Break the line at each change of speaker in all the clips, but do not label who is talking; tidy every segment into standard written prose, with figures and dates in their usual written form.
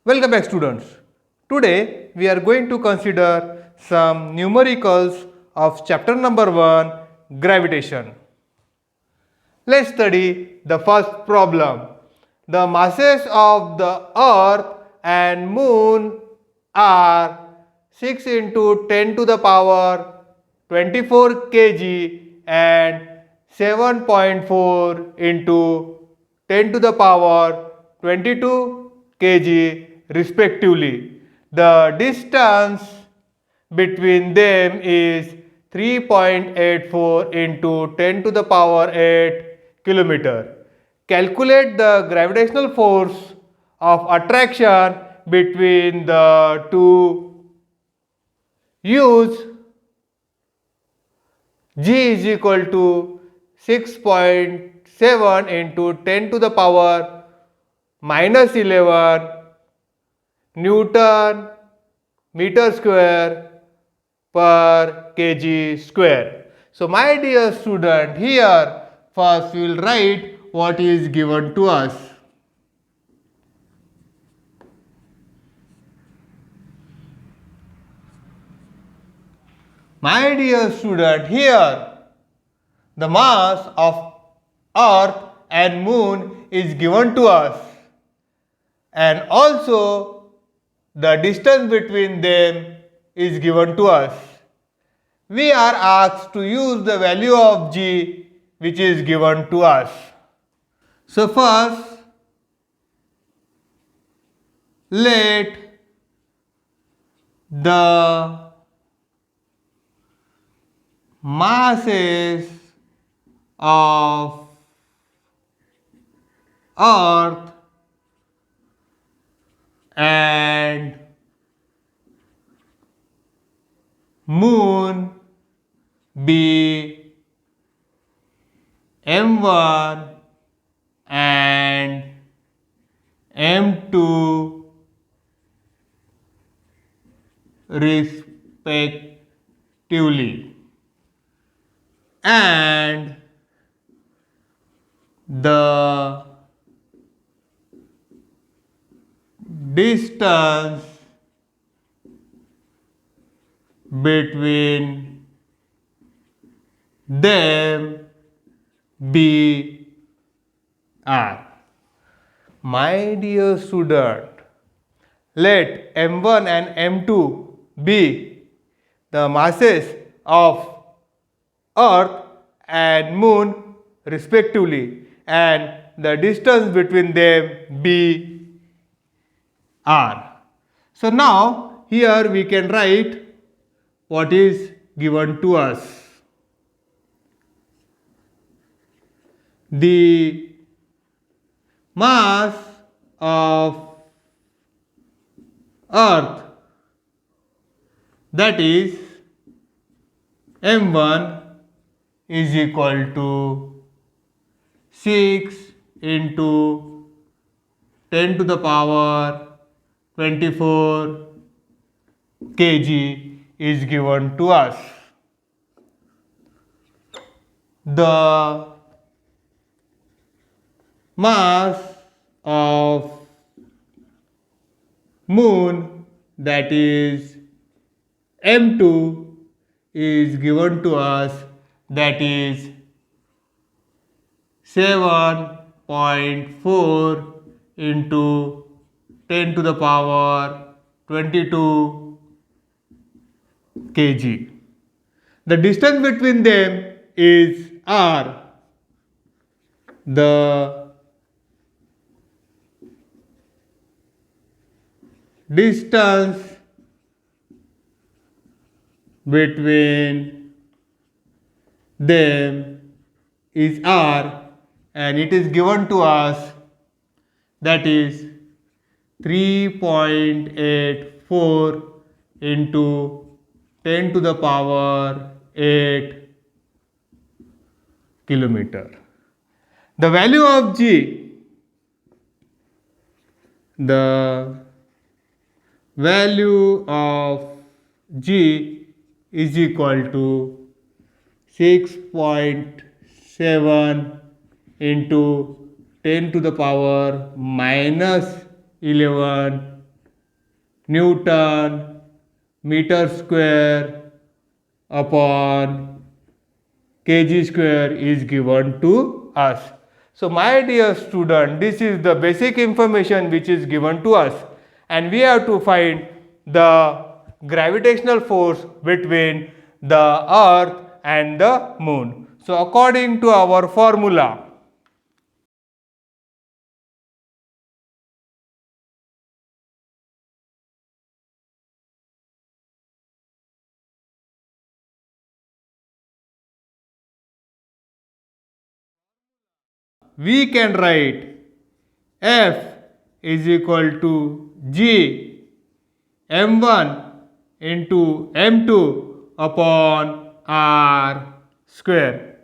Welcome back, students. Today we are going to consider some numericals of chapter number 1, gravitation. Let's study the first problem. The masses of the earth and moon are 6 into 10 to the power 24 kg and 7.4 into 10 to the power 22 kg respectively. The distance between them is 3.84 into 10 to the power 8 kilometer. Calculate the gravitational force of attraction between the two. Use G is equal to 6.7 into 10 to the power minus 11 Newton meter square per kg square. So my dear student, here first we will write what is given to us. My dear student, here the mass of earth and moon is given to us, and also the distance between them is given to us. We are asked to use the value of G which is given to us. So first, let the masses of earth and moon be M1 and M2 respectively, and the distance between them be R. My dear student, let M1 and M2 be the masses of earth and moon respectively, and the distance between them be R. So now here we can write what is given to us. The mass of earth, that is M1, is equal to 6 into 10 to the power 24 kg is given to us. The mass of moon, that is M2, is given to us, that is 7.4 into 10 to the power 22 kg. The distance between them is R. The distance between them is R, and it is given to us, that is 3.84 into 10 to the power 8 kilometer. The value of G, the value of G is equal to 6.7 into 10 to the power minus 11 Newton meter square upon kg square is given to us. So my dear student, this is the basic information which is given to us, and we have to find the gravitational force between the earth and the moon. So according to our formula, we can write F is equal to G m1 into m2 upon r square.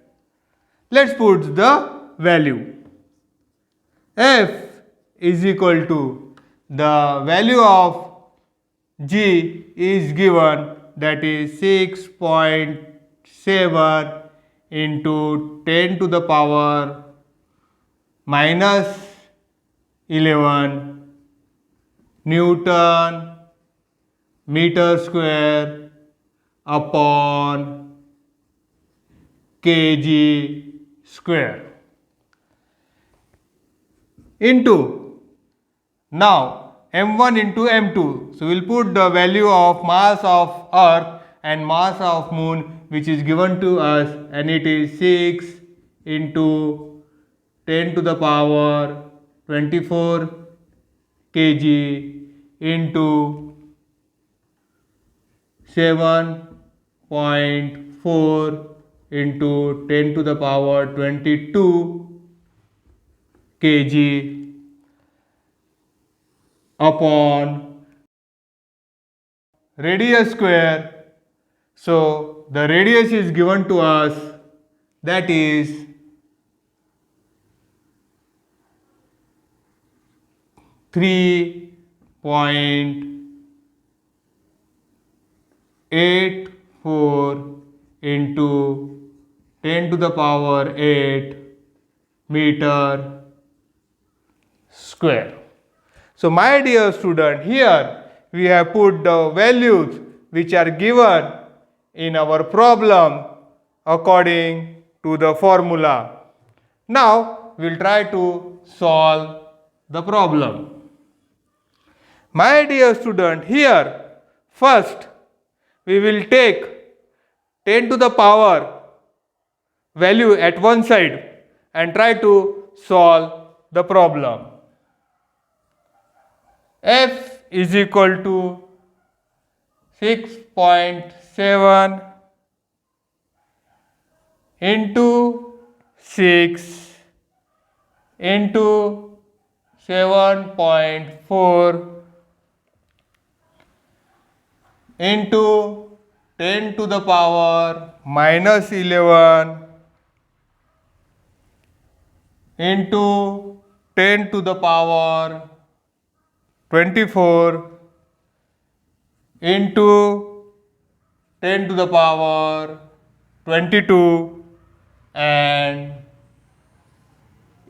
Let's put the value. F is equal to the value of G is given, that is 6.7 into 10 to the power minus 11 Newton meter square upon kg square into, now m1 into m2. So we'll put the value of mass of earth and mass of moon which is given to us, and it is 6 into 10 to the power 24 kg into 7.4 into 10 to the power 22 kg upon radius square. So the radius is given to us, that is 3.84 into 10 to the power 8 meter square. So my dear student, here we have put the values which are given in our problem according to the formula. Now we will try to solve the problem. My dear student, here first we will take 10 to the power value at one side and try to solve the problem. F is equal to 6.7 into 6 into 7.4 into 10 to the power minus 11 into 10 to the power 24 into 10 to the power 22, and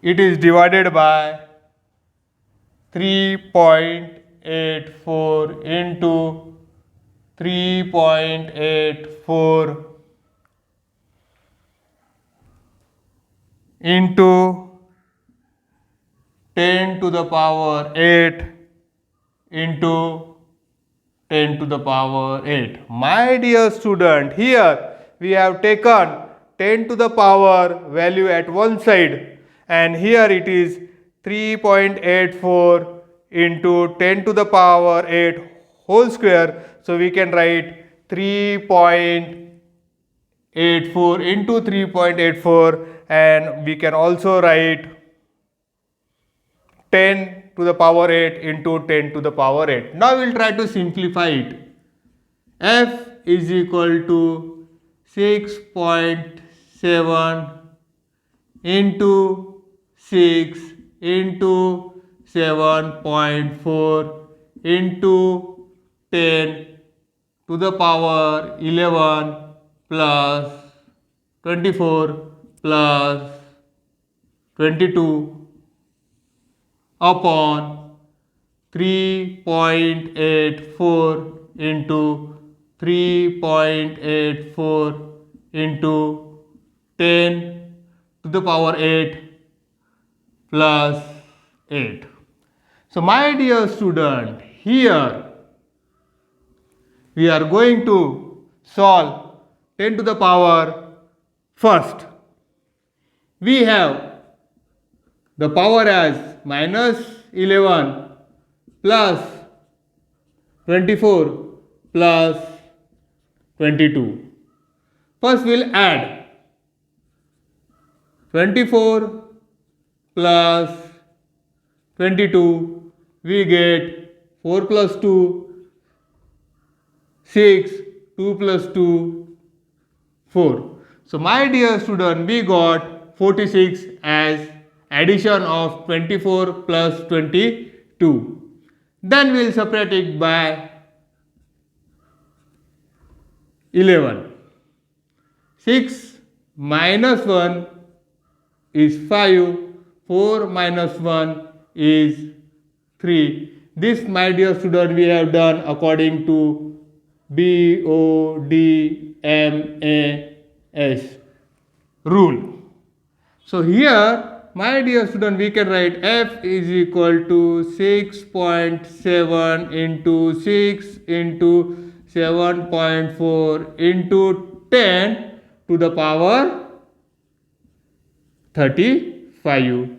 it is divided by 3.84 into 3.84 into 10 to the power 8 into 10 to the power 8. My dear student, here we have taken 10 to the power value at one side, and here it is 3.84 into 10 to the power 8 whole square. So we can write 3.84 into 3.84, and we can also write 10 to the power 8 into 10 to the power 8. Now we will try to simplify it. F is equal to 6.7 into 6 into 7.4 into 10 to the power 11 plus 24 plus 22 upon 3.84 into 3.84 into 10 to the power 8 plus 8. So my dear student, here we are going to solve 10 to the power first. We have the power as minus 11 plus 24 plus 22. First we'll add 24 plus 22, we get 4 plus 2, 6, 2 plus 2, 4. So my dear student, we got 46 as addition of 24 plus 22. Then we will separate it by 11. 6 minus 1 is 5. 4 minus 1 is 3. This, my dear student, we have done according to BODMAS rule. So here, my dear student, we can write F is equal to 6.7 into 6 into 7.4 into 10 to the power 35.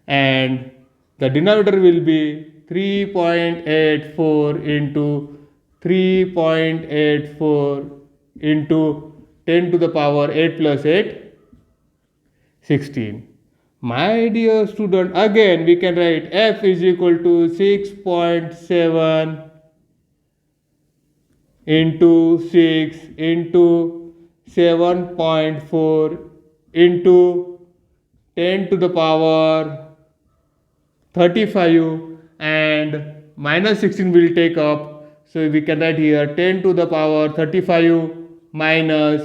And the denominator will be 3.84 into 3.84 into 10 to the power 8 plus 8, 16. My dear student, again we can write F is equal to 6.7 into 6 into 7.4 into 10 to the power 35 and minus 16 will take up. So we can write here 10 to the power 35 minus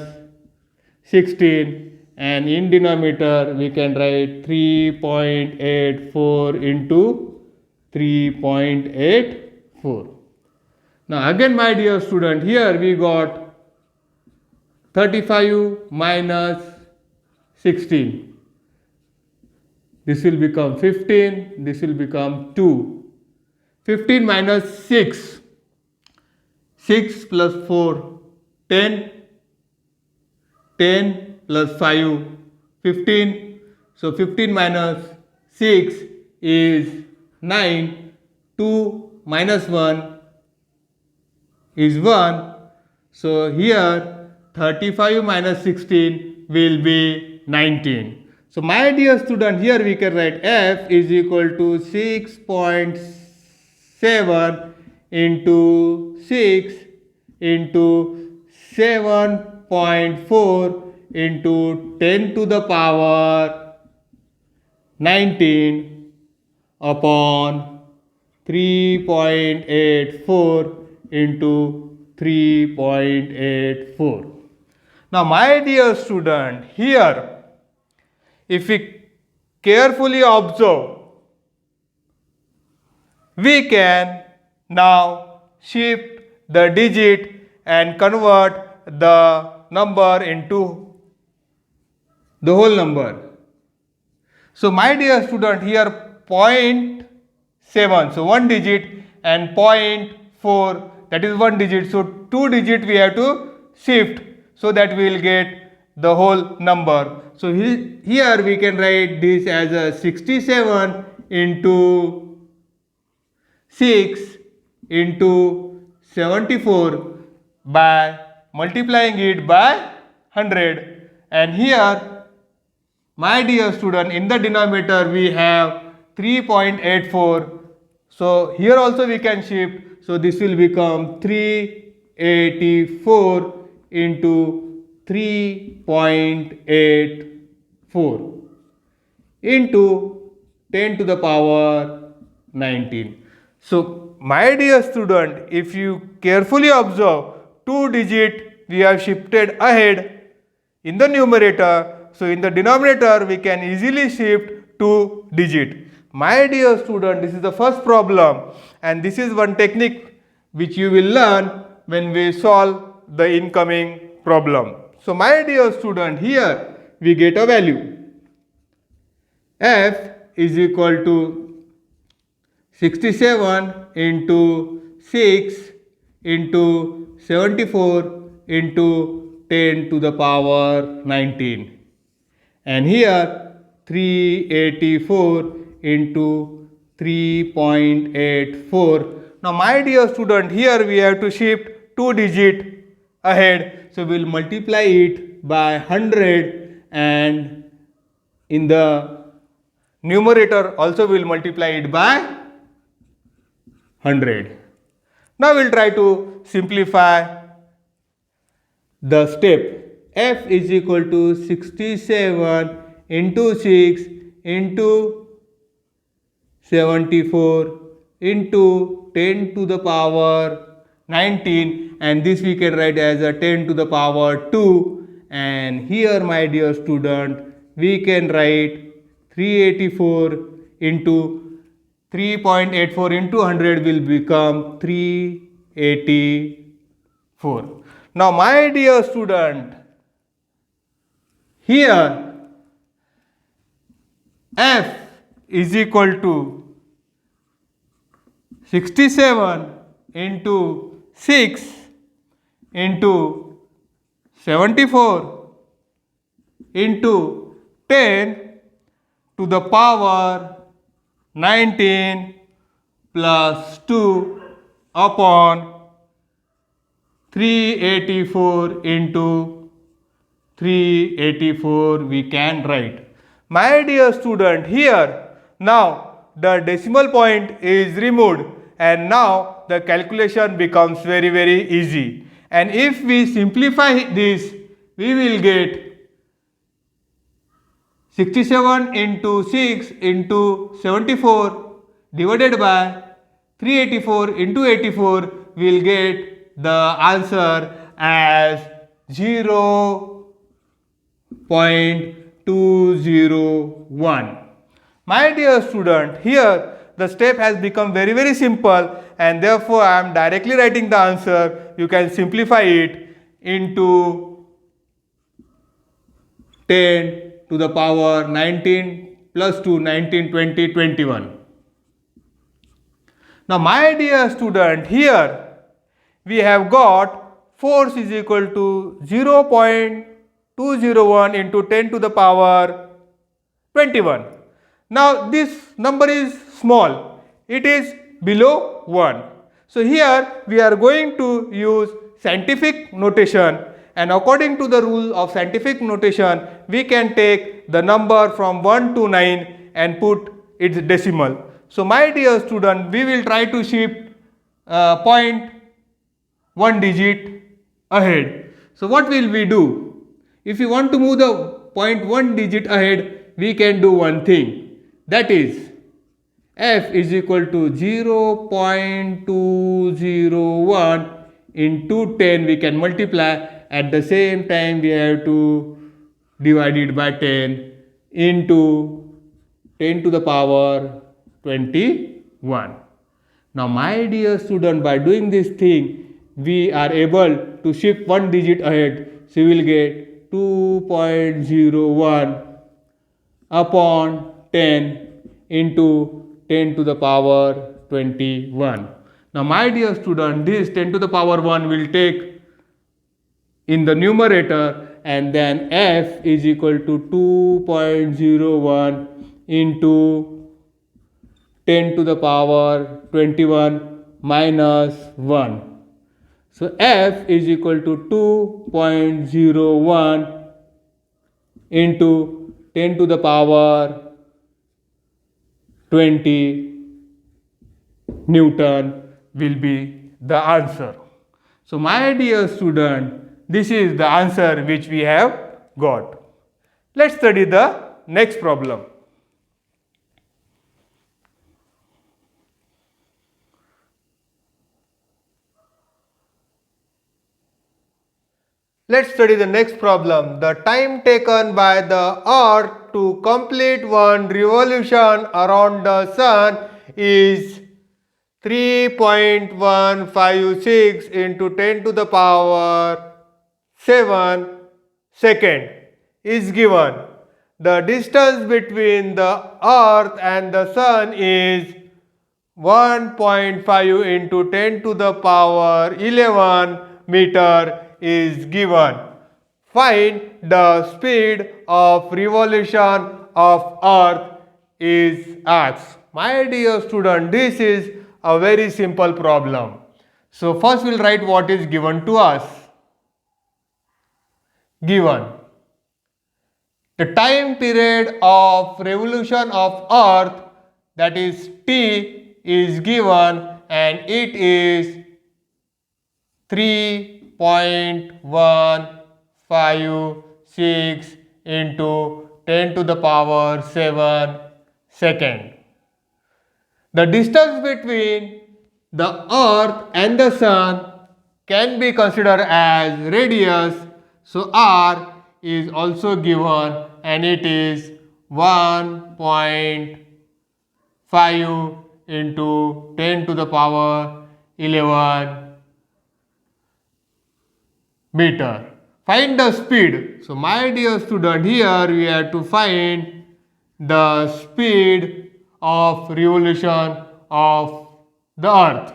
16. And in denominator we can write 3.84 into 3.84. Now again, my dear student, here we got 35 minus 16. This will become 15, this will become 2. 15 minus 6, 6 plus 4, 10, 10 plus 5, 15. So 15 minus 6 is 9. 2 minus 1 is 1. So here 35 minus 16 will be 19. So my dear student, here we can write F is equal to 6.7 into 6 into 7.4 into 10 to the power 19 upon 3.84 into 3.84. Now my dear student, here if we carefully observe, we can now shift the digit and convert the number into the whole number. So my dear student, here 0.7, so 1 digit, and 0.4, that is 1 digit. So 2 digit we have to shift so that we will get the whole number. So here we can write this as a 67 into 6 into 74 by multiplying it by 100. And here, my dear student, in the denominator we have 3.84. So here also we can shift. So this will become 384 into 3.84 into 10 to the power 19. So my dear student, if you carefully observe, 2 digit we have shifted ahead in the numerator. So in the denominator we can easily shift 2 digit. My dear student, this is the first problem, and this is one technique which you will learn when we solve the incoming problem. So my dear student, here we get a value. F is equal to 67 into 6 into 74 into 10 to the power 19. And here 384 into 3.84. Now my dear student, here we have to shift 2 digit ahead. So we will multiply it by 100, and in the numerator also we will multiply it by 100. Now we will try to simplify the step. F is equal to 67 into 6 into 74 into 10 to the power 19, and this we can write as a 10 to the power 2, and here my dear student we can write 384 into 3.84 into 100 will become 384. Now my dear student, here F is equal to 67 into 6 into 74 into 10 to the power 19 plus 2 upon 384 into 384 we can write. My dear student, here now the decimal point is removed, and now the calculation becomes very easy. And if we simplify this, we will get 67 into 6 into 74 divided by 384 into 84, we will get the answer as 0.201. My dear student, here the step has become very simple, and therefore I am directly writing the answer. You can simplify it into 10 to the power 19 plus 2, 19, 20, 21. Now my dear student, here we have got force is equal to 0.201 into 10 to the power 21. Now this number is small, it is below 1. So here we are going to use scientific notation, and according to the rule of scientific notation we can take the number from 1 to 9 and put its decimal. So my dear student, we will try to shift point 1 digit ahead. So what will we do? If we want to move the point 1 digit ahead, we can do one thing. That is, F is equal to 0.201 into 10 we can multiply. At the same time we have to divide it by 10 into 10 to the power 21. Now my dear student, by doing this thing we are able to shift 1 digit ahead. So we will get 2.01 upon 10 into 10 to the power 21. Now my dear student, this 10 to the power 1 will take in the numerator, and then F is equal to 2.01 into 10 to the power 21 minus 1. So F is equal to 2.01 into 10 to the power 20 Newton will be the answer. So my dear student, this is the answer which we have got. Let's study the next problem. Let's study the next problem. The time taken by the Earth to complete one revolution around the Sun is 3.156 into 10 to the power 7 second is given. The distance between the Earth and the Sun is 1.5 into 10 to the power 11 meter is given. Find the speed of revolution of Earth is asked. My dear student, this is a very simple problem. So first we'll write what is given to us. Given the time period of revolution of Earth, that is T, is given and it is 3.156 into 10 to the power 7 second. The distance between the Earth and the Sun can be considered as radius. So R is also given and it is 1.5 into 10 to the power 11 meter. Find the speed. So my dear student, here we have to find the speed of revolution of the Earth.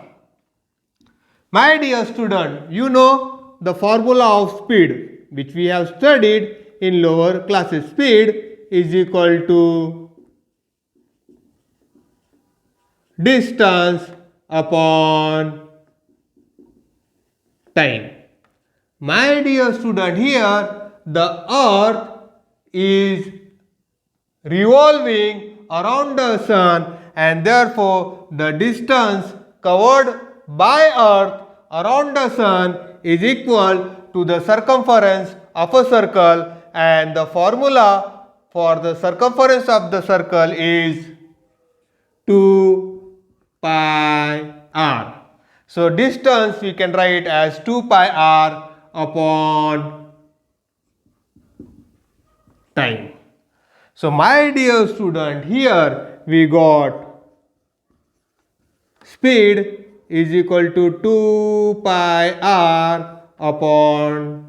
My dear student, you know the formula of speed which we have studied in lower classes. Speed is equal to distance upon time. My dear student, here the Earth is revolving around the Sun and therefore the distance covered by Earth around the Sun is equal to the circumference of a circle, and the formula for the circumference of the circle is 2 pi r. So distance we can write as 2 pi r upon time. So my dear student, here we got speed is equal to 2 pi r upon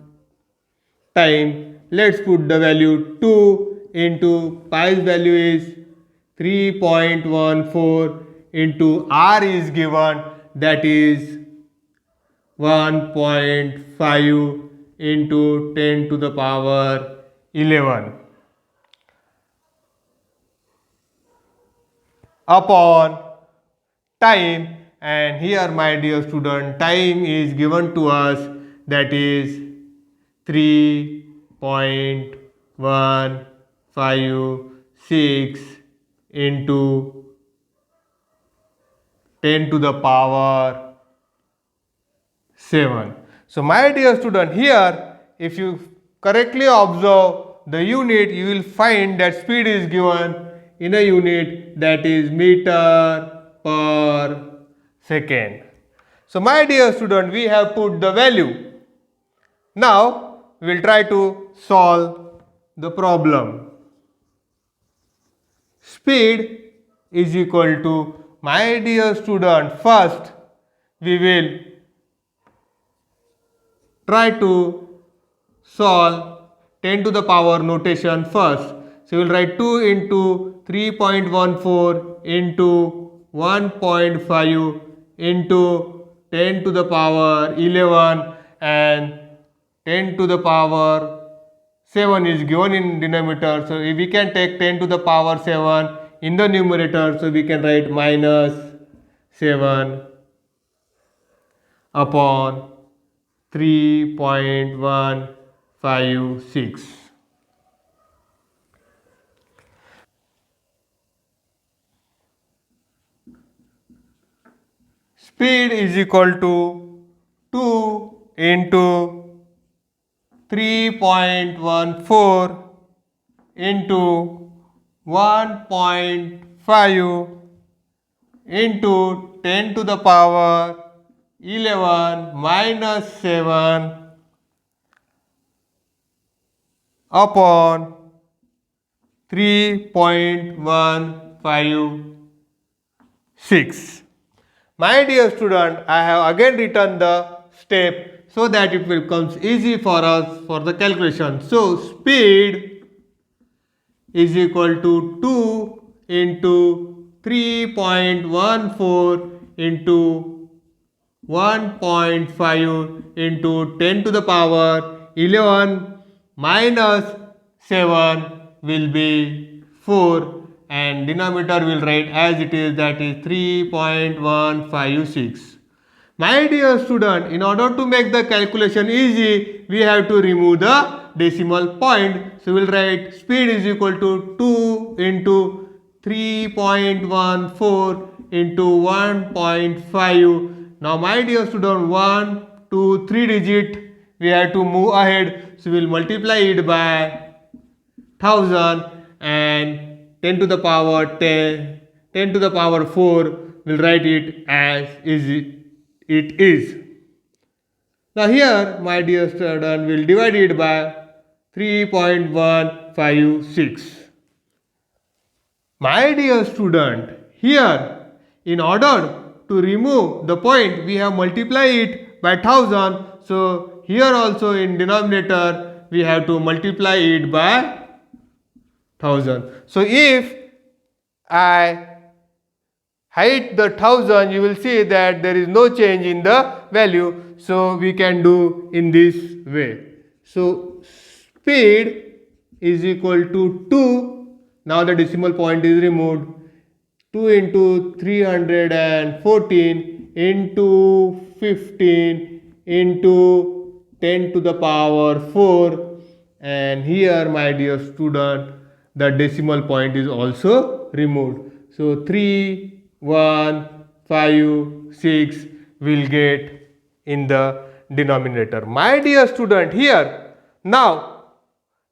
time. Let's put the value 2 into pi's value is 3.14 into r is given, that is 1.5 into 10 to the power 11 upon time. And here my dear student, time is given to us, that is 3.156 into 10 to the power 7. So my dear student, here if you correctly observe the unit, you will find that speed is given in a unit, that is meter per second. So my dear student, we have put the value. Now we will try to solve the problem. Speed is equal to, my dear student, first we will try to solve 10 to the power notation first. So we will write 2 into 3.14 into 1.5 into 10 to the power 11, and 10 to the power 7 is given in denominator. So if we can take 10 to the power 7 in the numerator, so we can write minus 7 upon 3.156. Speed is equal to 2 into 3.14 into 1.5 into 10 to the power 11 minus 7 upon 3.156. My dear student, I have again written the step so that it will come easy for us for the calculation. So speed is equal to 2 into 3.14 into 1.5 into 10 to the power 11 minus 7 will be 4, and denominator will write as it is, that is 3.156. My dear student, in order to make the calculation easy, we have to remove the decimal point. So we will write speed is equal to 2 into 3.14 into 1.5. Now my dear student, 1, 2, 3 digit we have to move ahead. So we will multiply it by 1000 and 10 to the power 10, 10 to the power 4, will write it as it is. Now here, my dear student, will divide it by 3.156. My dear student, here, in order to remove the point, we have multiplied it by 1000. So here also in denominator, we have to multiply it by 1000. So if I hide the 1000, you will see that there is no change in the value. So we can do in this way. So speed is equal to 2. Now the decimal point is removed. 2 into 314 into 15 into 10 to the power 4. And here, my dear student, the decimal point is also removed. So 3.156 will get in the denominator. My dear student, here now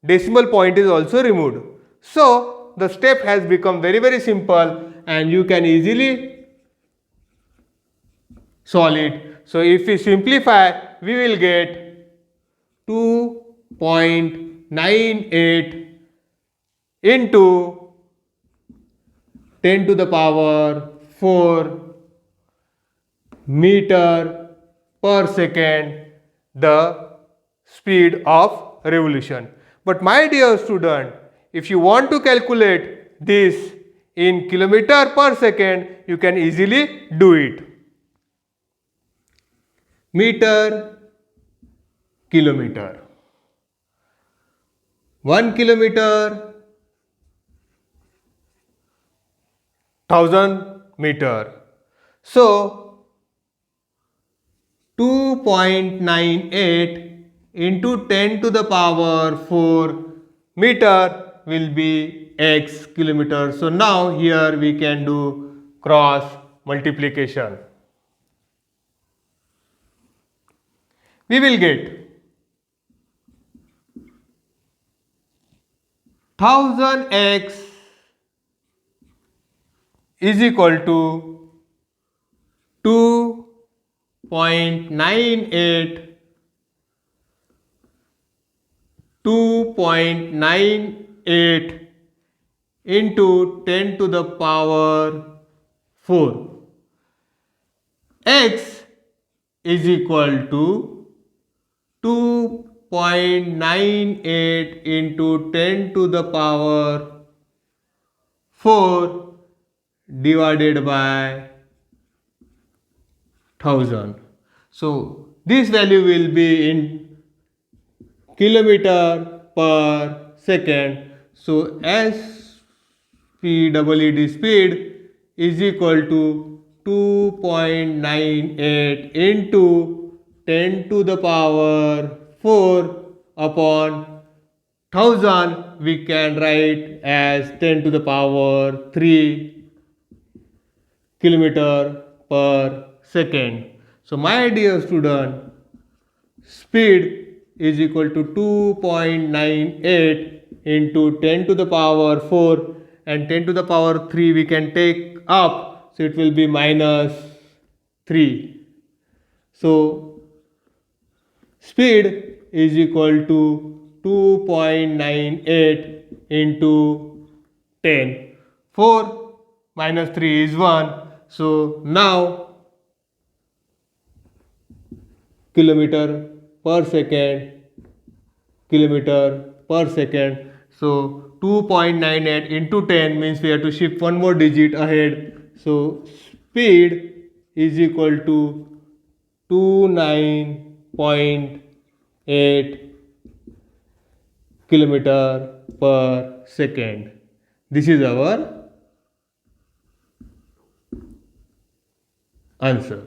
decimal point is also removed. So the step has become very simple and you can easily solve it. So if we simplify, we will get 2.98 into 10 to the power 4 meter per second, the speed of revolution. But my dear student, if you want to calculate this in kilometer per second, you can easily do it. Meter, kilometer. 1 kilometer, 1000 meter. So 2.98 into 10 to the power 4 meter will be x kilometer. So now here we can do cross multiplication. We will get 1000x is equal to 2.98 into 10 to the power 4. X is equal to 2.98 into 10 to the power 4 divided by 1000. So this value will be in kilometer per second. So SPEED speed is equal to 2.98 into 10 to the power 4 upon 1000. We can write as 10 to the power 3 kilometer per second. So my dear student, speed is equal to 2.98 into 10 to the power 4, and 10 to the power 3 we can take up, so it will be minus 3. So speed is equal to 2.98 into 10. 4 minus 3 is 1. So now kilometer per second, kilometer per second. So 2.98 into 10 means we have to shift one more digit ahead. So speed is equal to 29.8 kilometer per second. This is our answer.